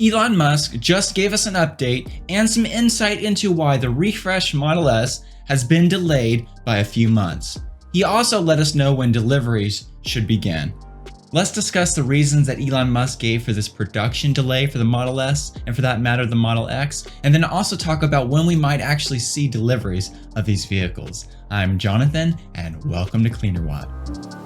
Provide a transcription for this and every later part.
Elon Musk just gave us an update and some insight into why the refreshed Model S has been delayed by a few months. He also let us know when deliveries should begin. Let's discuss the reasons that Elon Musk gave for this production delay for the Model S, and for that matter the Model X, and then also talk about when we might actually see deliveries of these vehicles. I'm Jonathan, and welcome to Cleanerwatt.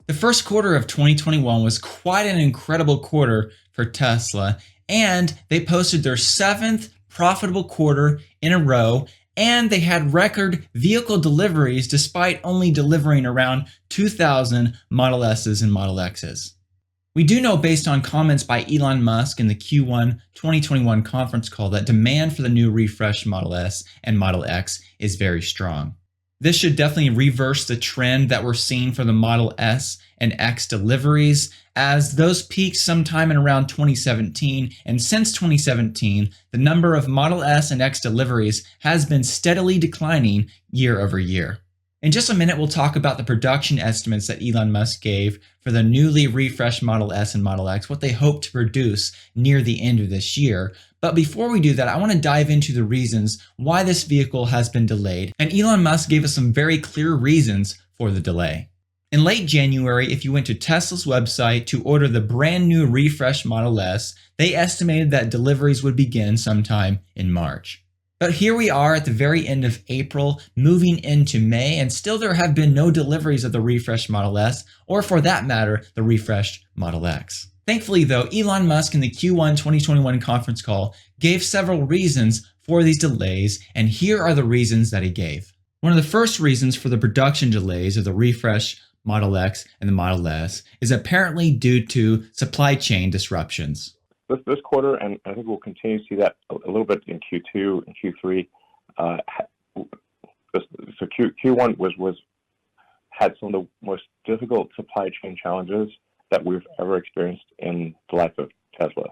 The first quarter of 2021 was quite an incredible quarter for Tesla, and they posted their 7th profitable quarter in a row, and they had record vehicle deliveries despite only delivering around 2,000 Model S's and Model X's. We do know, based on comments by Elon Musk in the Q1 2021 conference call, that demand for the new refreshed Model S and Model X is very strong. This should definitely reverse the trend that we're seeing for the Model S and X deliveries, as those peaked sometime in around 2017, and since 2017, the number of Model S and X deliveries has been steadily declining year over year. In just a minute, we'll talk about the production estimates that Elon Musk gave for the newly refreshed Model S and Model X, what they hope to produce near the end of this year. But before we do that, I want to dive into the reasons why this vehicle has been delayed. And Elon Musk gave us some very clear reasons for the delay. In late January, if you went to Tesla's website to order the brand new refreshed Model S, they estimated that deliveries would begin sometime in March. But here we are at the very end of April, moving into May, and still there have been no deliveries of the refreshed Model S, or for that matter, the refreshed Model X. Thankfully though, Elon Musk in the Q1 2021 conference call gave several reasons for these delays, and here are the reasons that he gave. One of the first reasons for the production delays of the refreshed Model X and the Model S is apparently due to supply chain disruptions. This quarter, and I think we'll continue to see that a little bit in Q2 and Q3. So Q1 had some of the most difficult supply chain challenges that we've ever experienced in the life of Tesla.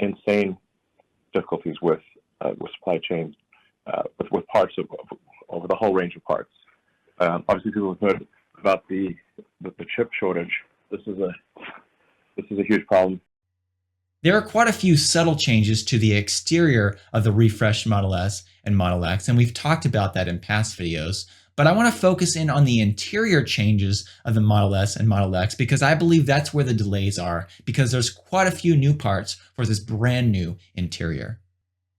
Insane difficulties with supply chains, with parts over the whole range of parts. Obviously, people have heard about the chip shortage. This is a huge problem. There are quite a few subtle changes to the exterior of the refreshed Model S and Model X, and we've talked about that in past videos. But I want to focus in on the interior changes of the Model S and Model X, because I believe that's where the delays are, because there's quite a few new parts for this brand new interior.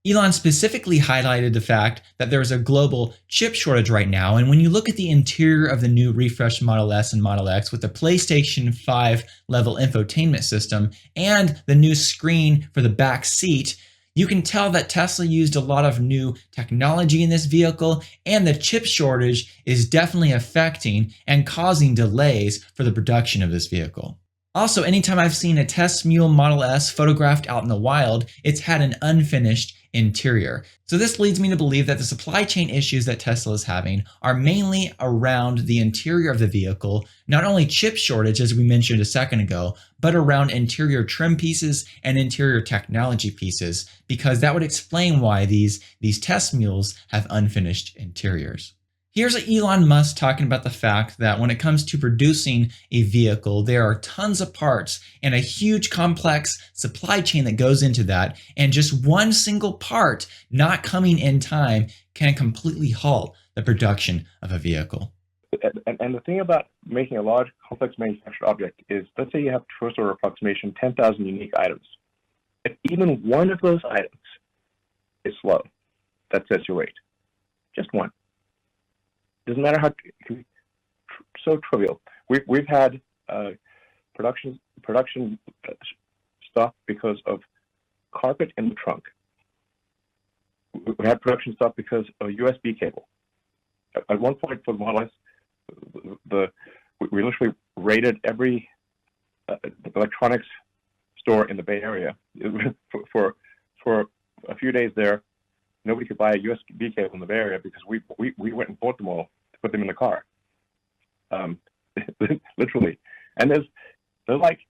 Elon specifically highlighted the fact that there is a global chip shortage right now, and when you look at the interior of the new refreshed Model S and Model X with the PlayStation 5 level infotainment system and the new screen for the back seat, you can tell that Tesla used a lot of new technology in this vehicle, and the chip shortage is definitely affecting and causing delays for the production of this vehicle. Also, anytime I've seen a test mule Model S photographed out in the wild, it's had an unfinished interior. So this leads me to believe that the supply chain issues that Tesla is having are mainly around the interior of the vehicle, not only chip shortage as we mentioned a second ago, but around interior trim pieces and interior technology pieces, because that would explain why these test mules have unfinished interiors. Here's Elon Musk talking about the fact that when it comes to producing a vehicle, there are tons of parts and a huge complex supply chain that goes into that, and just one single part not coming in time can completely halt the production of a vehicle. And the thing about making a large, complex manufactured object is, let's say you have first order approximation 10,000 unique items. If even one of those items is slow, that sets your rate. Just one. Doesn't matter how, so trivial. We've had production stop because of carpet in the trunk. We had production stop because of a USB cable. At one point for the Model S, we literally raided every electronics store in the Bay Area. For a few days there, nobody could buy a USB cable in the Bay Area because we went and bought them all to put them in the car. Literally. And there's like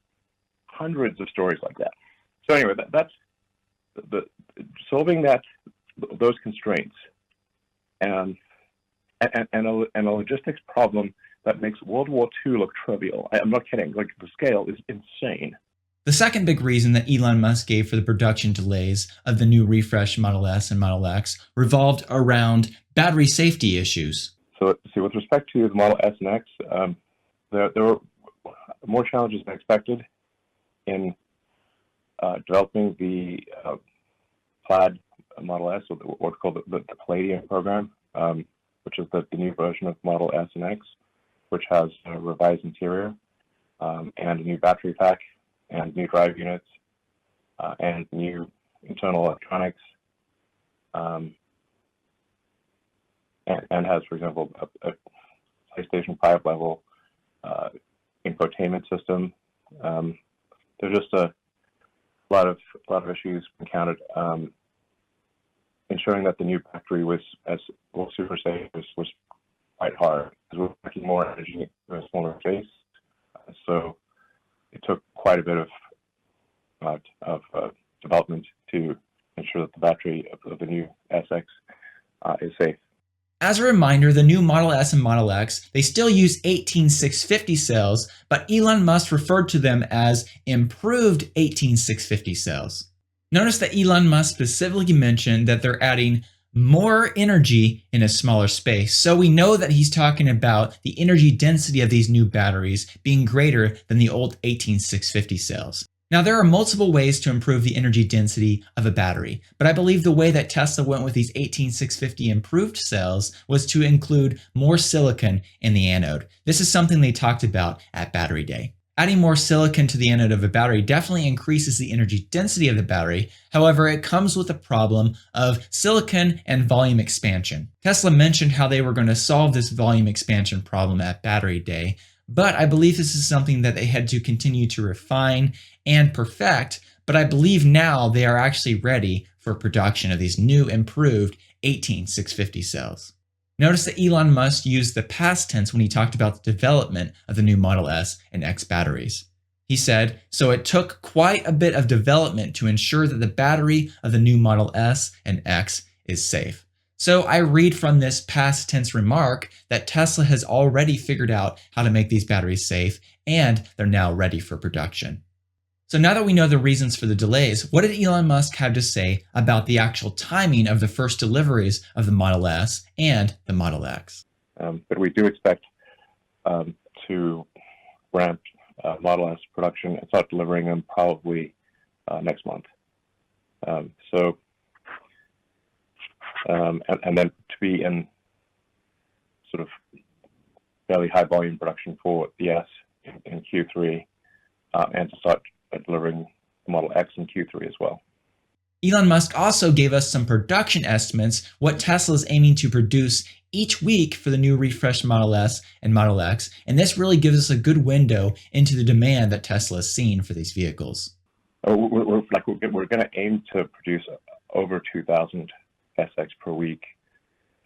hundreds of stories like that. So anyway, that's solving those constraints and a logistics problem that makes World War II look trivial. I'm not kidding. Like, the scale is insane. The second big reason that Elon Musk gave for the production delays of the new refreshed Model S and Model X revolved around battery safety issues. So, with respect to the Model S and X, there were more challenges than expected in developing the Plaid Model S, or what's called the Palladium program, which is the new version of Model S and X, which has a revised interior and a new battery pack and new drive units and new internal electronics, and has, for example, a PlayStation 5 level infotainment system. There's just a lot of issues encountered. Ensuring that the new battery was super safe was quite hard, because we're packing more energy in a smaller space. So it took quite a bit of development to ensure that the battery of the new SX is safe. As a reminder, the new Model S and Model X, they still use 18650 cells, but Elon Musk referred to them as improved 18650 cells. Notice that Elon Musk specifically mentioned that they're adding more energy in a smaller space. So we know that he's talking about the energy density of these new batteries being greater than the old 18650 cells. Now, there are multiple ways to improve the energy density of a battery, but I believe the way that Tesla went with these 18650 improved cells was to include more silicon in the anode. This is something they talked about at Battery Day. Adding more silicon to the anode of a battery definitely increases the energy density of the battery. However, it comes with a problem of silicon and volume expansion. Tesla mentioned how they were going to solve this volume expansion problem at Battery Day, but I believe this is something that they had to continue to refine and perfect, but I believe now they are actually ready for production of these new improved 18650 cells. Notice that Elon Musk used the past tense when he talked about the development of the new Model S and X batteries. He said, so it took quite a bit of development to ensure that the battery of the new Model S and X is safe. So I read from this past tense remark that Tesla has already figured out how to make these batteries safe, and they're now ready for production. So now that we know the reasons for the delays, what did Elon Musk have to say about the actual timing of the first deliveries of the Model S and the Model X? But we do expect to ramp Model S production and start delivering them probably next month. And then to be in sort of fairly high volume production for the S in Q3, and to start delivering the Model X in Q3 as well. Elon Musk also gave us some production estimates, what Tesla is aiming to produce each week for the new refreshed Model S and Model X, and this really gives us a good window into the demand that Tesla is seeing for these vehicles. We're going to aim to produce over 2,000 SX per week.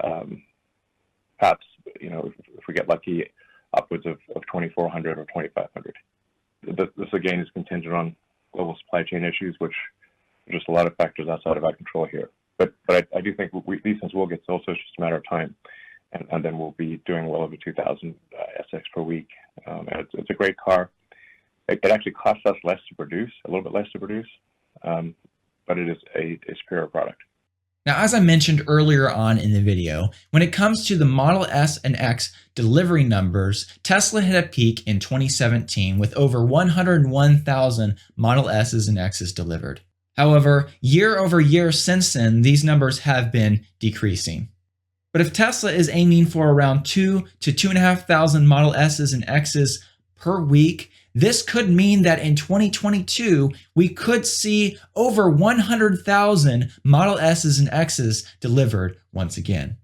Perhaps, if we get lucky, upwards of 2,400 or 2,500. This again is contingent on global supply chain issues, which are just a lot of factors outside of our control here. But I do think these things will get sold, so it's just a matter of time, and then we'll be doing well over 2,000 SX per week. And it's a great car. It actually costs us less to produce, a little bit less to produce, but it is a superior product. Now, as I mentioned earlier on in the video, when it comes to the Model S and X delivery numbers, Tesla hit a peak in 2017 with over 101,000 Model S's and X's delivered. However, year over year since then, these numbers have been decreasing. But if Tesla is aiming for around 2,000 to 2,500 Model S's and X's per week, this could mean that in 2022, we could see over 100,000 Model S's and X's delivered once again.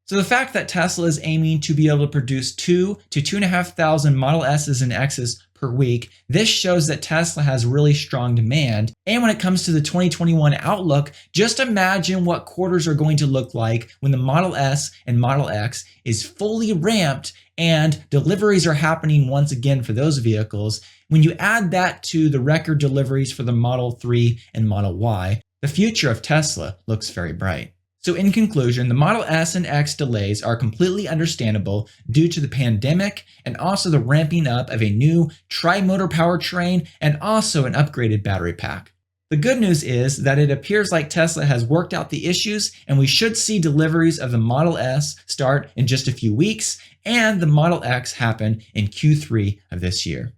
So the fact that Tesla is aiming to be able to produce 2,000 to 2,500 Model S's and X's per week, this shows that Tesla has really strong demand. And when it comes to the 2021 outlook, just imagine what quarters are going to look like when the Model S and Model X is fully ramped and deliveries are happening once again for those vehicles. When you add that to the record deliveries for the Model 3 and Model Y, the future of Tesla looks very bright. So in conclusion, the Model S and X delays are completely understandable due to the pandemic and also the ramping up of a new tri-motor powertrain and also an upgraded battery pack. The good news is that it appears like Tesla has worked out the issues, and we should see deliveries of the Model S start in just a few weeks and the Model X happen in Q3 of this year.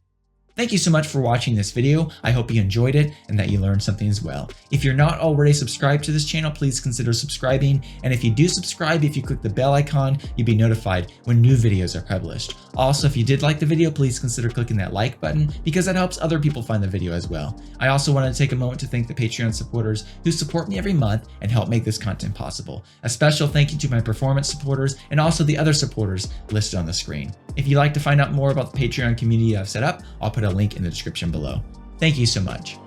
Thank you so much for watching this video. I hope you enjoyed it and that you learned something as well. If you're not already subscribed to this channel, please consider subscribing. And if you do subscribe, if you click the bell icon, you'll be notified when new videos are published. Also, if you did like the video, please consider clicking that like button because that helps other people find the video as well. I also want to take a moment to thank the Patreon supporters who support me every month and help make this content possible. A special thank you to my performance supporters and also the other supporters listed on the screen. If you'd like to find out more about the Patreon community I've set up, I'll put a link in the description below. Thank you so much.